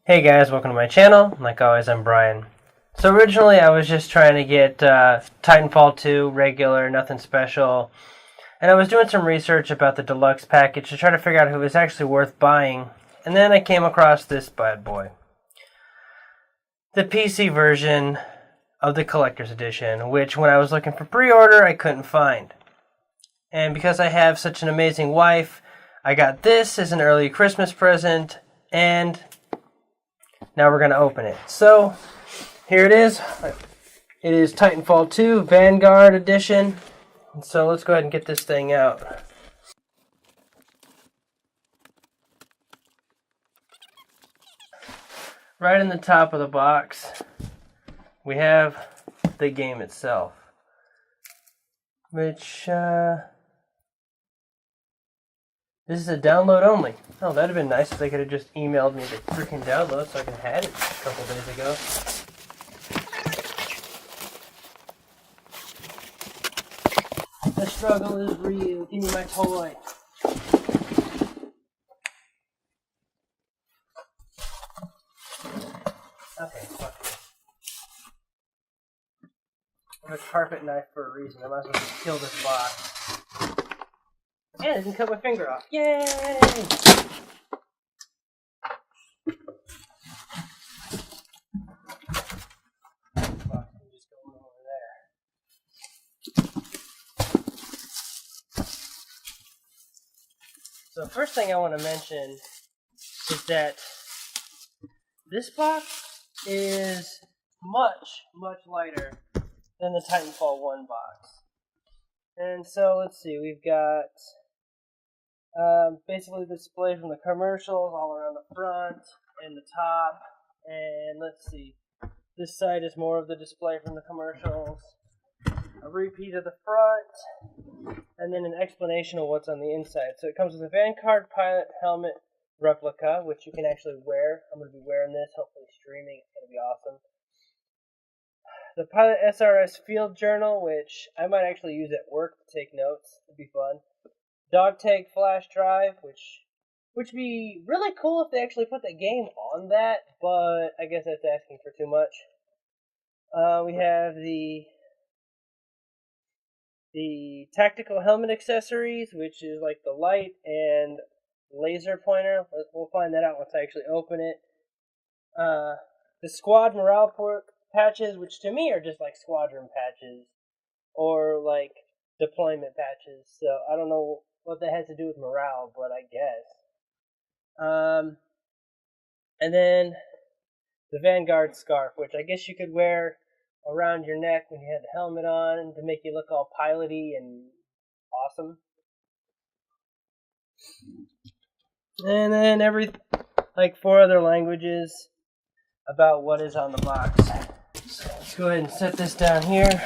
Hey guys, welcome to my channel. Like always, I'm Brian. So originally I was just trying to get Titanfall 2 regular, nothing special. And I was doing some research about the deluxe package to try to figure out if it was actually worth buying. And then I came across this bad boy. The PC version of the collector's edition, which when I was looking for pre-order, I couldn't find. And because I have such an amazing wife, I got this as an early Christmas present, and now we're going to open it. So, here it is. It is Titanfall 2 Vanguard edition. So let's go ahead and get this thing out. Right in the top of the box, we have the game itself. Which, this is a download only. Oh, that'd have been nice if they could have just emailed me the freaking download so I could have had it a couple days ago. The struggle is real. Give me my toy. Okay, fuck this. I have a carpet knife for a reason. I might as well just kill this box. And I can cut my finger off. Yay! So first thing I want to mention is that this box is much lighter than the Titanfall 1 box. And so let's see, we've got basically the display from the commercials all around the front and the top. And let's see, this side is more of the display from the commercials, a repeat of the front, and then an explanation of what's on the inside. So it comes with a Vanguard pilot helmet replica, which you can actually wear. I'm going to be wearing this, hopefully streaming. It's going to be awesome. The pilot SRS field journal, which I might actually use at work to take notes. It'd be fun. Dog tag flash drive, which would be really cool if they actually put the game on that, but I guess that's asking for too much. We have the tactical helmet accessories, which is like the light and laser pointer. We'll find that out once I actually open it. The squad morale patches, which to me are just like squadron patches or like deployment patches. So I don't know what that has to do with morale, but I guess. And then the Vanguard scarf, which I guess you could wear around your neck when you had the helmet on to make you look all piloty and awesome. And then like 4 other languages about what is on the box. So let's go ahead and set this down here.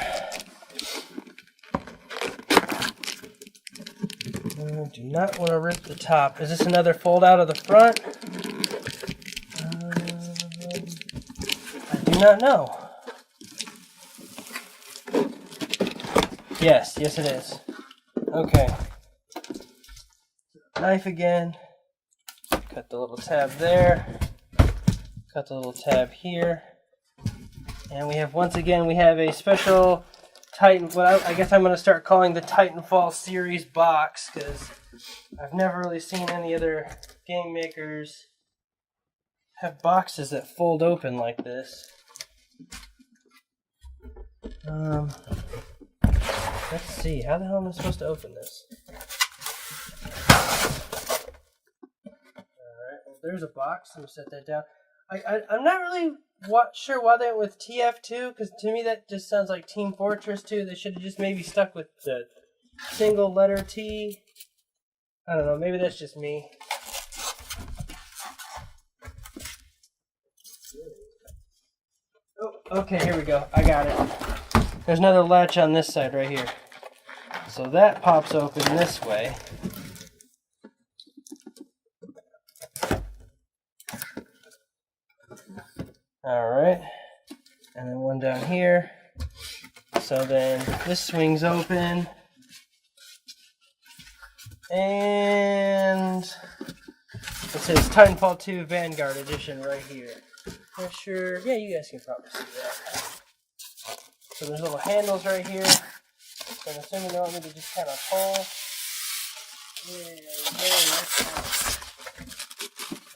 I do not want to rip the top. Is this another fold out of the front? I do not know. Yes it is. Okay. Knife again. Cut the little tab there. Cut the little tab here. And we have, once again, we have a special I guess I'm going to start calling the Titanfall series box, because I've never really seen any other game makers have boxes that fold open like this. Let's see, how the hell am I supposed to open this? Alright, well there's a box, I'm going to set that down. I'm not really sure why they went with TF2, because to me that just sounds like Team Fortress 2. They should have just maybe stuck with the single letter T. I don't know, maybe that's just me. Oh, okay, here we go. I got it. There's another latch on this side right here. So that pops open this way. Alright, and then one down here. So then this swings open. And It says Titanfall 2 Vanguard Edition right here. Not sure. Yeah, you guys can probably see that. So there's little handles right here. So I'm assuming they want me to just kind of pull. Yeah,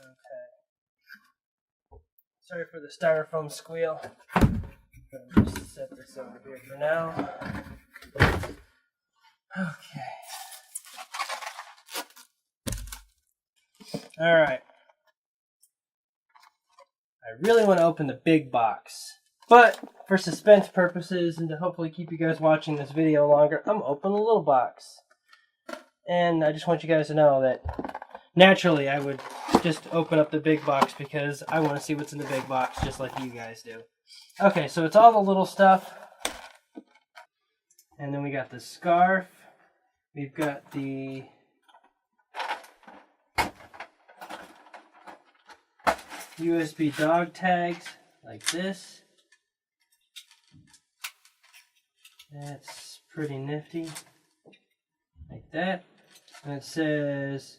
okay. Sorry for the styrofoam squeal. I'll just set this over here for now. Okay. Alright. I really want to open the big box. But for suspense purposes and to hopefully keep you guys watching this video longer, I'm opening the little box. And I just want you guys to know that naturally I would just open up the big box because I want to see what's in the big box just like you guys do. Okay, so it's all the little stuff. And then we got the scarf. We've got the USB dog tags like this. That's pretty nifty. Like that. And it says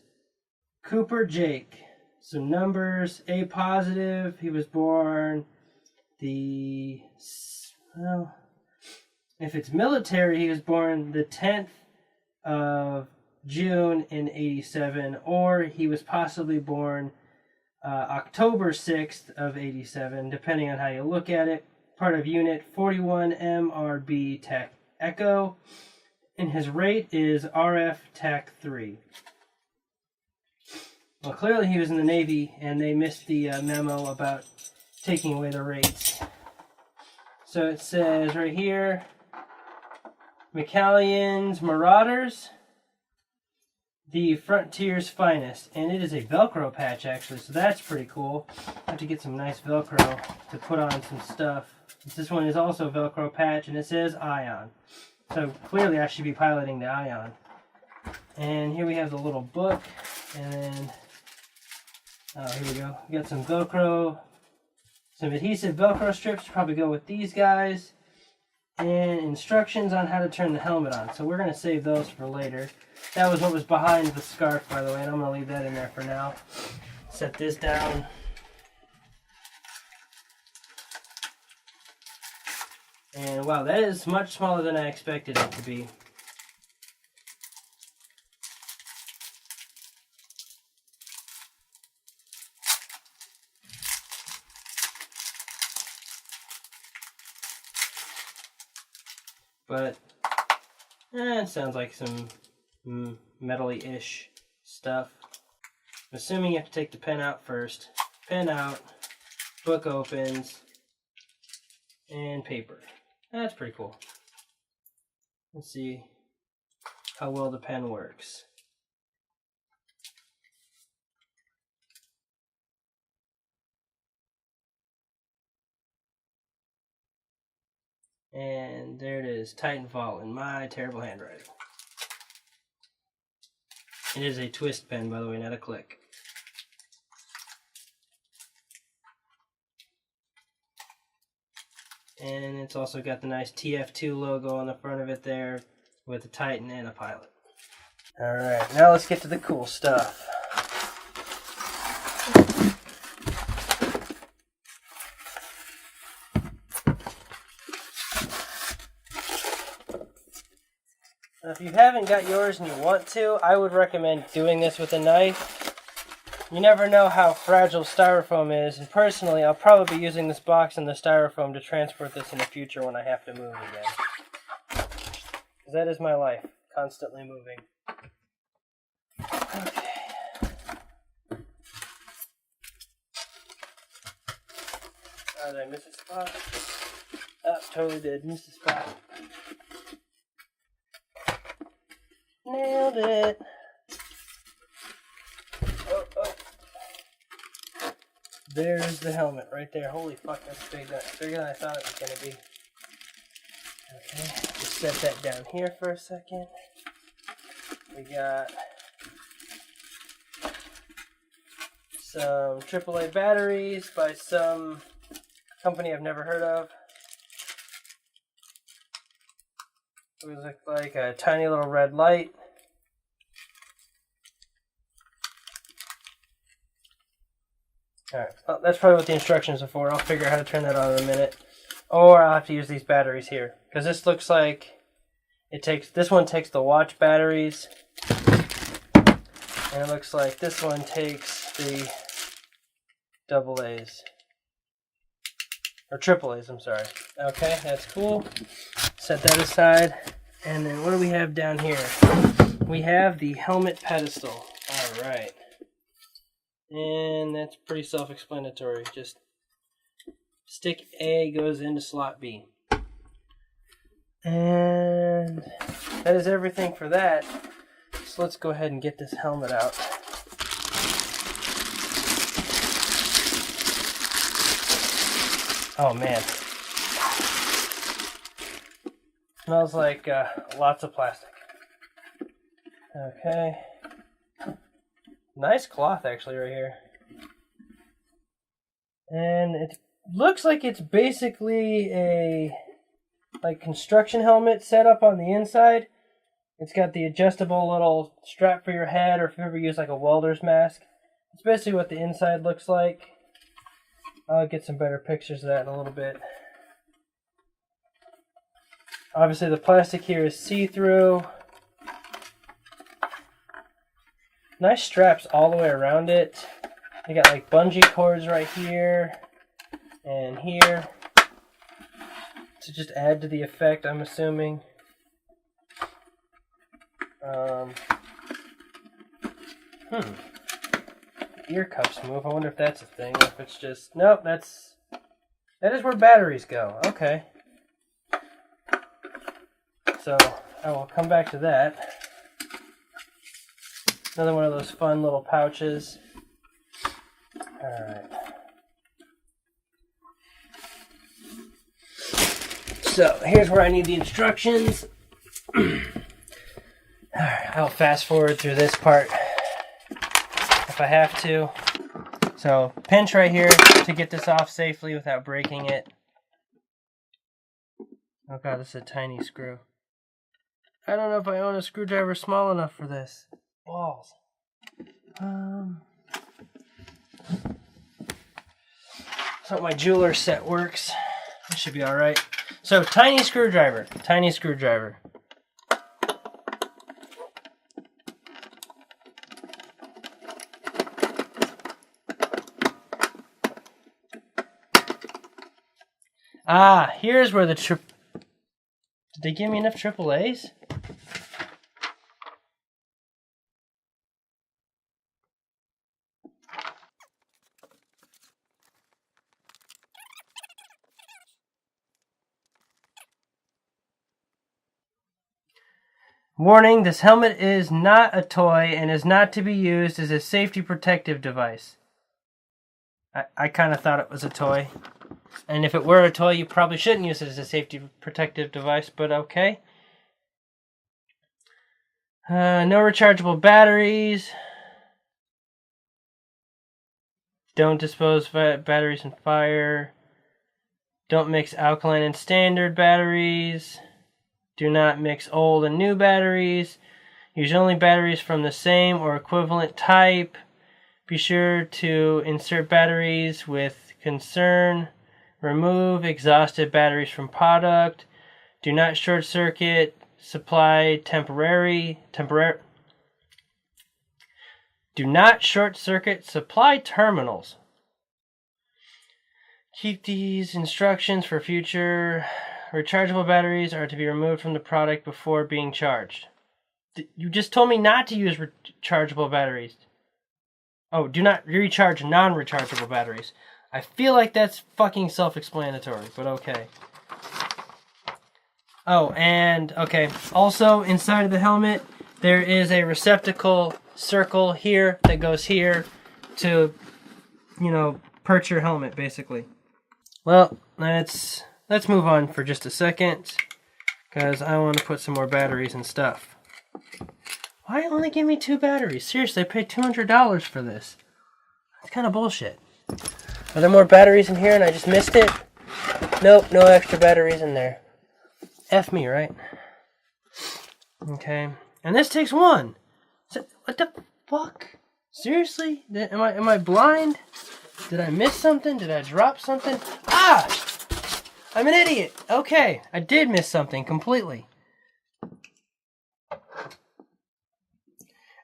Cooper Jake. Some numbers. A positive. He was born well, if it's military, he was born the 10th of June in 87, or he was possibly born October 6th of 87, depending on how you look at it. Part of Unit 41 MRB Tech Echo, and his rate is RF Tech 3. Well, clearly he was in the Navy, and they missed the memo about taking away the rates. So it says right here, McCallion's Marauders, the Frontier's Finest. And it is a Velcro patch, actually, so that's pretty cool. I have to get some nice Velcro to put on some stuff. This one is also a Velcro patch, and it says Ion. So clearly I should be piloting the Ion. And here we have the little book, and then, here we go. We got some Velcro, some adhesive Velcro strips, probably go with these guys, and instructions on how to turn the helmet on. So we're going to save those for later. That was what was behind the scarf, by the way, and I'm going to leave that in there for now. Set this down. And wow, that is much smaller than I expected it to be. But it sounds like some metally-ish stuff. I'm assuming you have to take the pen out first. Pen out, book opens, and paper. That's pretty cool. Let's see how well the pen works. And there it is, Titanfall in my terrible handwriting. It is a twist pen, by the way, not a click. And it's also got the nice TF2 logo on the front of it there with a Titan and a pilot. Alright, now let's get to the cool stuff. Now, if you haven't got yours and you want to, I would recommend doing this with a knife. You never know how fragile styrofoam is, and personally, I'll probably be using this box and the styrofoam to transport this in the future when I have to move again. Because that is my life, constantly moving. Okay. Oh, did I miss a spot? Oh, totally did. Missed a spot. Nailed it. Oh, oh. There's the helmet right there. Holy fuck, that's big. That's bigger than I thought it was going to be. Okay, just set that down here for a second. We got some AAA batteries by some company I've never heard of. It look like a tiny little red light. Alright, well, that's probably what the instructions are for. I'll figure out how to turn that on in a minute. Or I'll have to use these batteries here. Because this looks like this one takes the watch batteries. And it looks like this one takes the AA's. Or AAA's, I'm sorry. Okay, that's cool. Set that aside. And then what do we have down here? We have the helmet pedestal. Alright. And that's pretty self-explanatory. Just stick A goes into slot B. And that is everything for that. So let's go ahead and get this helmet out. Oh man. Smells like lots of plastic. Okay. Nice cloth actually right here. And it looks like it's basically a construction helmet set up on the inside. It's got the adjustable little strap for your head, or if you ever use like a welder's mask. It's basically what the inside looks like. I'll get some better pictures of that in a little bit. Obviously the plastic here is see-through. Nice straps all the way around it. They got like bungee cords right here and here to just add to the effect, I'm assuming. Ear cups move. I wonder if that's a thing, or if it's just... Nope, that is where batteries go. Okay. So, I will come back to that. Another one of those fun little pouches. Alright. So, here's where I need the instructions. Alright, I'll fast forward through this part if I have to. So, pinch right here to get this off safely without breaking it. Oh god, this is a tiny screw. I don't know if I own a screwdriver small enough for this. Balls. So my jeweler set works. It should be alright. So, tiny screwdriver. Tiny screwdriver. Ah, here's where the Did they give me enough AAA's? Warning, this helmet is not a toy and is not to be used as a safety protective device. I kind of thought it was a toy. And if it were a toy, you probably shouldn't use it as a safety protective device, but okay. No rechargeable batteries. Don't dispose batteries in fire. Don't mix alkaline and standard batteries. Do not mix old and new batteries. Use only batteries from the same or equivalent type. Be sure to insert batteries with concern. Remove exhausted batteries from product. Do not short circuit supply Do not short circuit supply terminals. Keep these instructions for future. Rechargeable batteries are to be removed from the product before being charged. You just told me not to use rechargeable batteries. Oh, do not recharge non-rechargeable batteries. I feel like that's fucking self-explanatory, but okay. Oh, and, okay. Also, inside of the helmet, there is a receptacle circle here that goes here to, perch your helmet, basically. Well, let's move on for just a second, because I want to put some more batteries and stuff. Why only give me 2 batteries? Seriously, I paid $200 for this. That's kind of bullshit. Are there more batteries in here and I just missed it? Nope, no extra batteries in there. F me, right? Okay. And this takes 1. What the fuck? Seriously? Am I blind? Did I miss something? Did I drop something? Ah! I'm an idiot. Okay, I did miss something completely.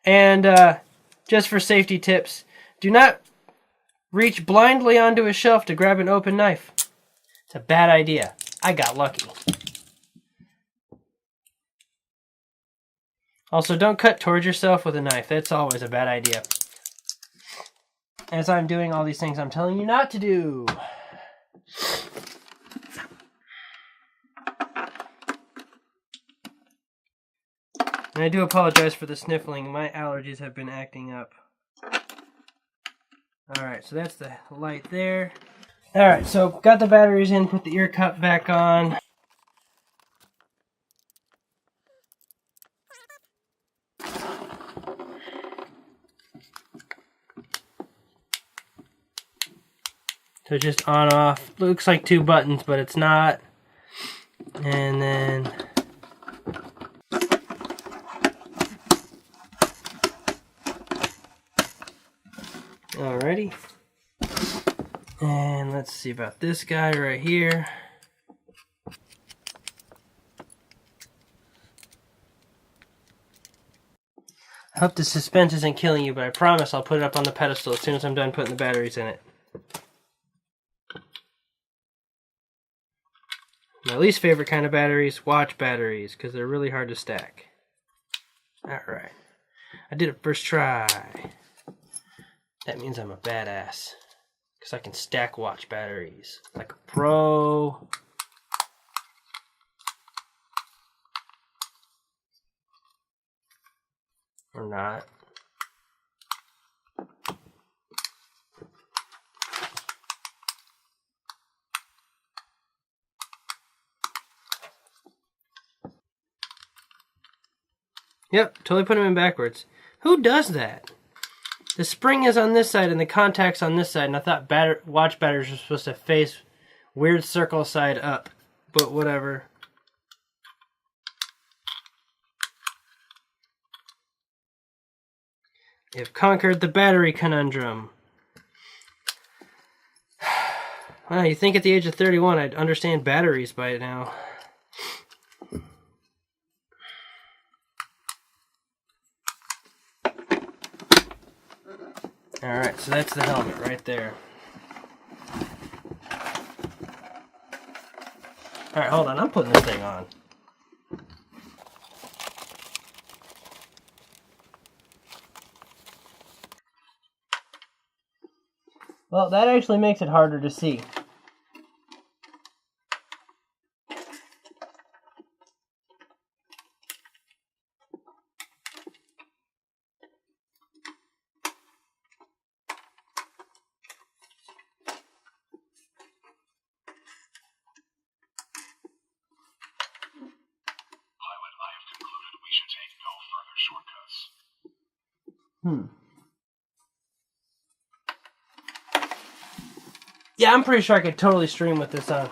And just for safety tips, do not reach blindly onto a shelf to grab an open knife. It's a bad idea. I got lucky. Also, don't cut towards yourself with a knife. That's always a bad idea. As I'm doing all these things I'm telling you not to do. And I do apologize for the sniffling. My allergies have been acting up. Alright, so that's the light there. Alright, so got the batteries in, put the ear cup back on. So just on off. Looks like 2 buttons, but it's not. And then alrighty. And let's see about this guy right here. I hope the suspense isn't killing you, but I promise I'll put it up on the pedestal as soon as I'm done putting the batteries in it. My least favorite kind of batteries, watch batteries, because they're really hard to stack. Alright. I did it first try. That means I'm a badass. Because I can stack watch batteries. Like a pro. Or not. Yep, totally put them in backwards. Who does that? The spring is on this side and the contact's on this side, and I thought watch batteries were supposed to face weird circle side up. But whatever. You've conquered the battery conundrum. Wow, you think at the age of 31 I'd understand batteries by now. Alright, so that's the helmet right there. Alright, hold on, I'm putting this thing on. Well, that actually makes it harder to see. Yeah, I'm pretty sure I could totally stream with this on.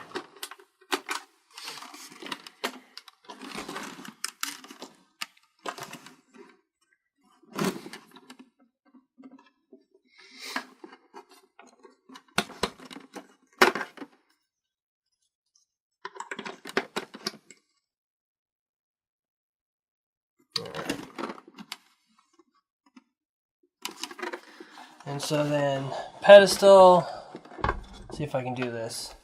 And so then, pedestal. Let's see if I can do this.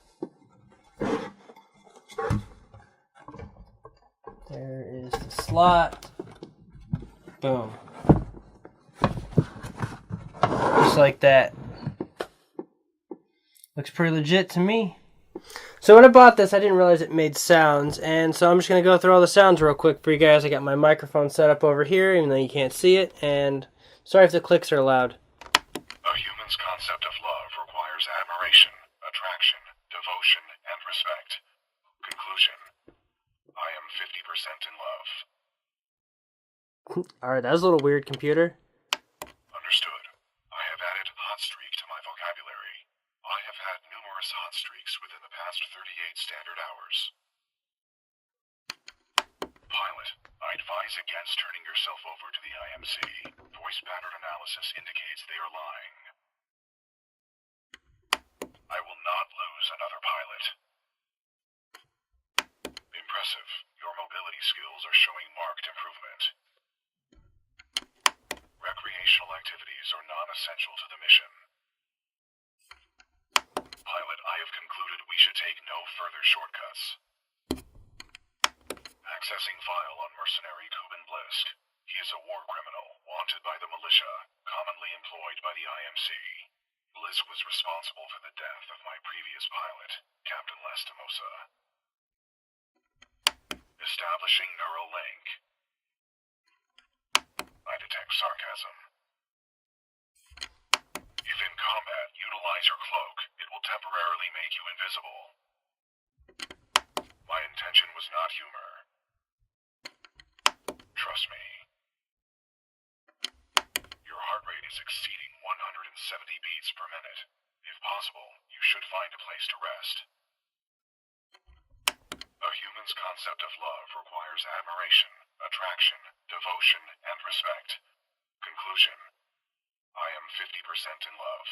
There is the slot. Boom. Just like that. Looks pretty legit to me. So when I bought this, I didn't realize it made sounds, and so I'm just going to go through all the sounds real quick for you guys. I got my microphone set up over here, even though you can't see it, and sorry if the clicks are loud. A human's concept of love requires admiration, attraction, devotion, and respect. Conclusion. I am 50% in love. Alright, that was a little weird, computer. Understood. I have added hot streak to my vocabulary. I have had numerous hot streaks within the past 38 standard hours. Pilot, I advise against turning yourself over to the IMC. Voice pattern analysis indicates they are lying. shortcuts. Accessing file on mercenary Kuben Blisk. He is a war criminal, wanted by the militia, commonly employed by the IMC. Blisk was responsible for the death of my previous pilot, Captain Lastimosa. Establishing neural link. I detect sarcasm. If in combat, utilize your cloak. It will temporarily make you invisible. My intention was not humor. Trust me. Your heart rate is exceeding 170 beats per minute. If possible, you should find a place to rest. A human's concept of love requires admiration, attraction, devotion, and respect. Conclusion. I am 50% in love.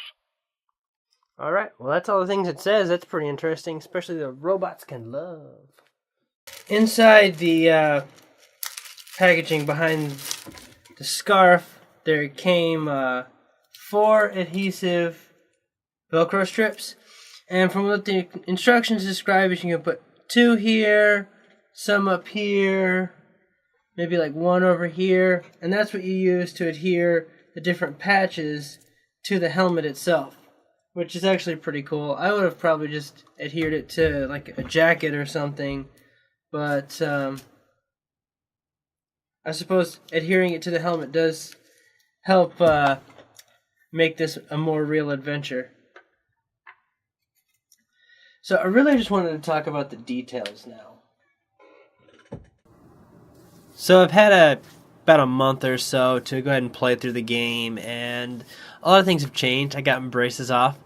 Alright, well that's all the things it says. That's pretty interesting, especially the robots can love. Inside the packaging behind the scarf, there came 4 adhesive Velcro strips. And from what the instructions describe, is you can put 2 here, some up here, maybe like 1 over here. And that's what you use to adhere the different patches to the helmet itself, which is actually pretty cool. I would have probably just adhered it to like a jacket or something, but I suppose adhering it to the helmet does help make this a more real adventure. So I really just wanted to talk about the details now. So I've had about a month or so to go ahead and play through the game, and a lot of things have changed. I got my braces off,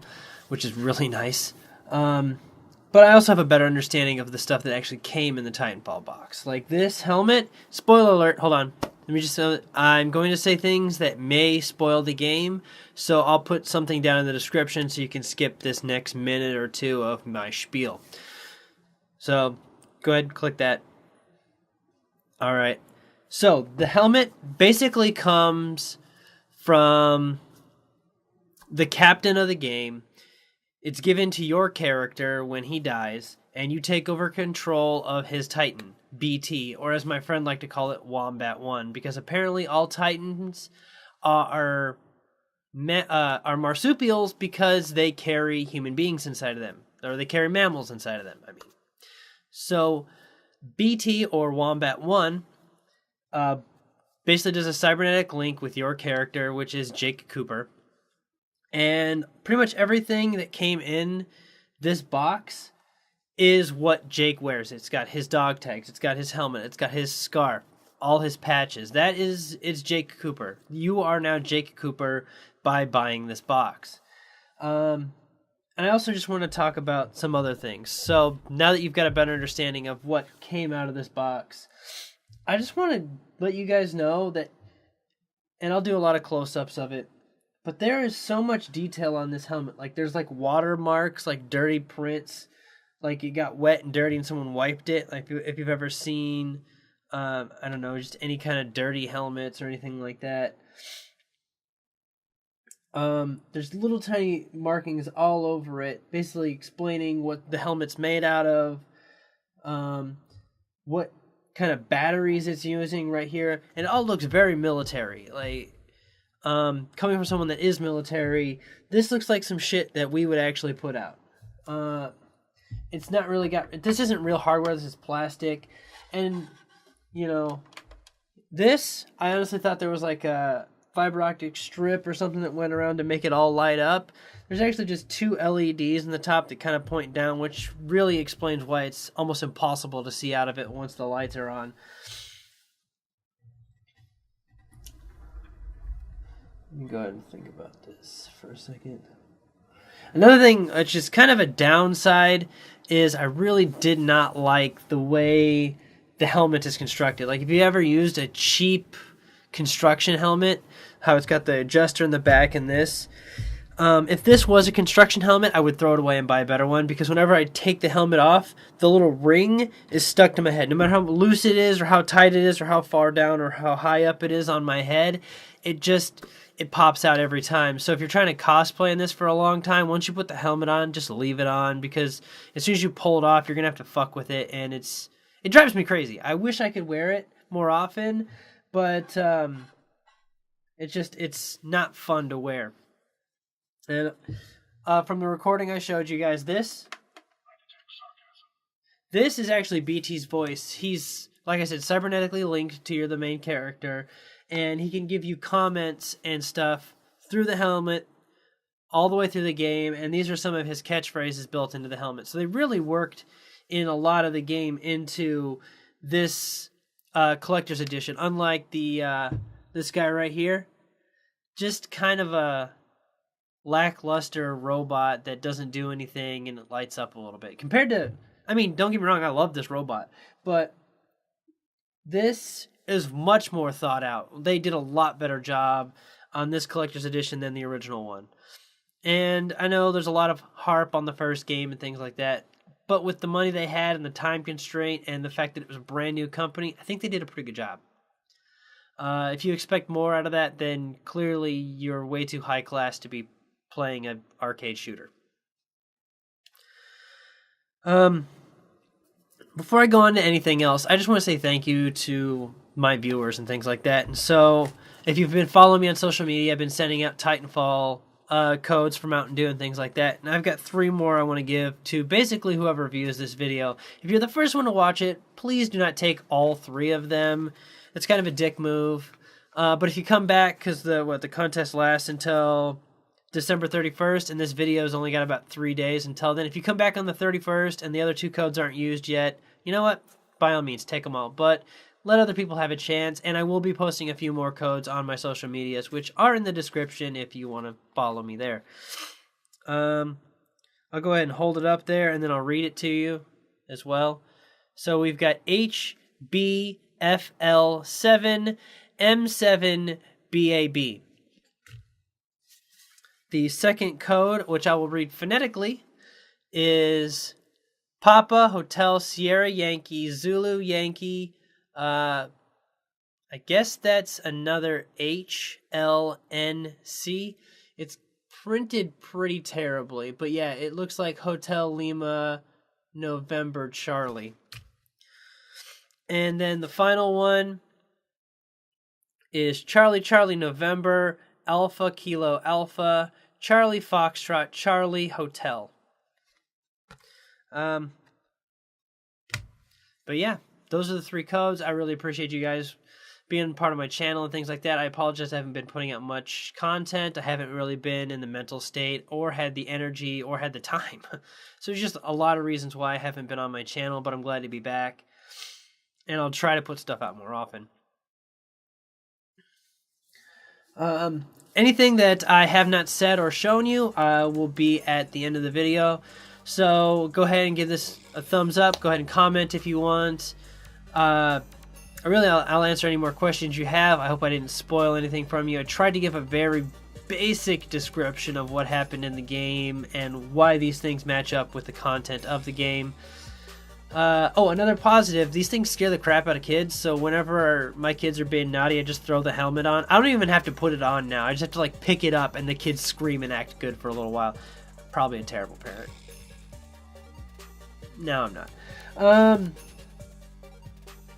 which is really nice. But I also have a better understanding of the stuff that actually came in the Titanfall box. Like this helmet, spoiler alert, hold on. Let me just say, I'm going to say things that may spoil the game, so I'll put something down in the description so you can skip this next minute or 2 of my spiel. So, go ahead, click that. Alright. So, the helmet basically comes from the captain of the game. It's given to your character when he dies, and you take over control of his Titan, BT, or as my friend liked to call it, Wombat 1, because apparently all Titans are marsupials because they carry human beings inside of them, or they carry mammals inside of them, I mean. So, BT, or Wombat 1, basically does a cybernetic link with your character, which is Jake Cooper. And pretty much everything that came in this box is what Jake wears. It's got his dog tags, it's got his helmet, it's got his scarf, all his patches. It's Jake Cooper. You are now Jake Cooper by buying this box. And I also just want to talk about some other things. So now that you've got a better understanding of what came out of this box, I just want to let you guys know that, and I'll do a lot of close-ups of it, but there is so much detail on this helmet. Like there's like watermarks, like dirty prints, like it got wet and dirty and someone wiped it. Like if you've ever seen, I don't know, just any kind of dirty helmets or anything like that. There's little tiny markings all over it, basically explaining what the helmet's made out of, what kind of batteries it's using right here, and it all looks very military. Like, coming from someone that is military, this looks like some shit that we would actually put out. It's not really this isn't real hardware, this is plastic, and, you know, this, I honestly thought there was like a fiber optic strip or something that went around to make it all light up. There's actually just 2 LEDs in the top that kind of point down, which really explains why it's almost impossible to see out of it once the lights are on. Let me go ahead and think about this for a second. Another thing, which is kind of a downside, is I really did not like the way the helmet is constructed. Like, if you ever used a cheap construction helmet, how it's got the adjuster in the back and this, if this was a construction helmet, I would throw it away and buy a better one, because whenever I take the helmet off, the little ring is stuck to my head. No matter how loose it is, or how tight it is, or how far down or how high up it is on my head, it it pops out every time. So if you're trying to cosplay in this for a long time, once you put the helmet on, just leave it on, because as soon as you pull it off, you're gonna have to fuck with it, and it drives me crazy. I wish I could wear it more often, but it's not fun to wear. And from the recording I showed you guys, this is actually BT's voice. He's, like I said, cybernetically linked to the main character, and he can give you comments and stuff through the helmet all the way through the game, and these are some of his catchphrases built into the helmet. So they really worked in a lot of the game into this collector's edition, unlike the this guy right here. Just kind of a lackluster robot that doesn't do anything and it lights up a little bit. Compared to, I mean, don't get me wrong, I love this robot, but this is much more thought out. They did a lot better job on this collector's edition than the original one. And I know there's a lot of harp on the first game and things like that, but with the money they had and the time constraint and the fact that it was a brand new company, I think they did a pretty good job. If you expect more out of that, then clearly you're way too high class to be playing an arcade shooter. Before I go on to anything else, I just want to say thank you to my viewers and things like that. And so, if you've been following me on social media, I've been sending out Titanfall codes for Mountain Dew and things like that. And I've got 3 more I want to give to basically whoever views this video. If you're the first one to watch it, please do not take all 3 of them. It's kind of a dick move. But if you come back, because the contest lasts until December 31st, and this video's only got about 3 days until then. If you come back on the 31st and the other 2 codes aren't used yet, you know what? By all means, take them all. But let other people have a chance, and I will be posting a few more codes on my social medias, which are in the description if you want to follow me there. I'll go ahead and hold it up there, and then I'll read it to you as well. So we've got HBFL7M7BAB. The second code, which I will read phonetically, is Papa Hotel Sierra Yankee Zulu Yankee. I guess that's another HLNC. It's printed pretty terribly, but yeah, it looks like Hotel Lima November Charlie. And then the final one is Charlie Charlie November Alpha Kilo Alpha Charlie Foxtrot Charlie Hotel. But yeah, those are the 3 codes. I really appreciate you guys being part of my channel and things like that. I apologize I haven't been putting out much content. I haven't really been in the mental state or had the energy or had the time. So there's just a lot of reasons why I haven't been on my channel, but I'm glad to be back. And I'll try to put stuff out more often. Anything that I have not said or shown you will be at the end of the video. So go ahead and give this a thumbs up. Go ahead and comment if you want. I'll answer any more questions you have. I hope I didn't spoil anything from you. I tried to give a very basic description of what happened in the game and why these things match up with the content of the game. Another positive, these things scare the crap out of kids, so whenever my kids are being naughty, I just throw the helmet on. I don't even have to put it on now. I just have to pick it up and the kids scream and act good for a little while. Probably a terrible parent. No, I'm not.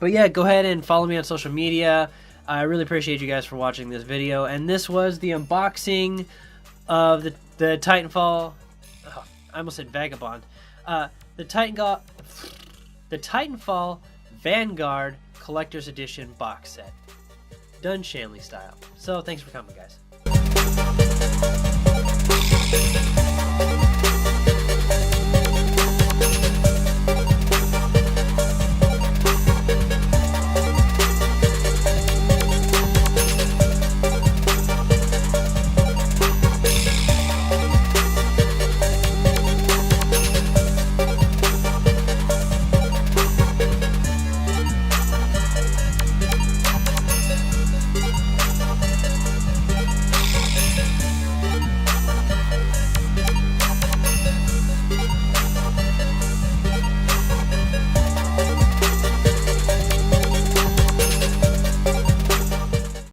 But yeah, go ahead and follow me on social media. I really appreciate you guys for watching this video, and this was the unboxing of the Titanfall. Oh, I almost said Vagabond. The Titanfall Vanguard Collector's Edition box set. Done Shanley style. So thanks for coming, guys.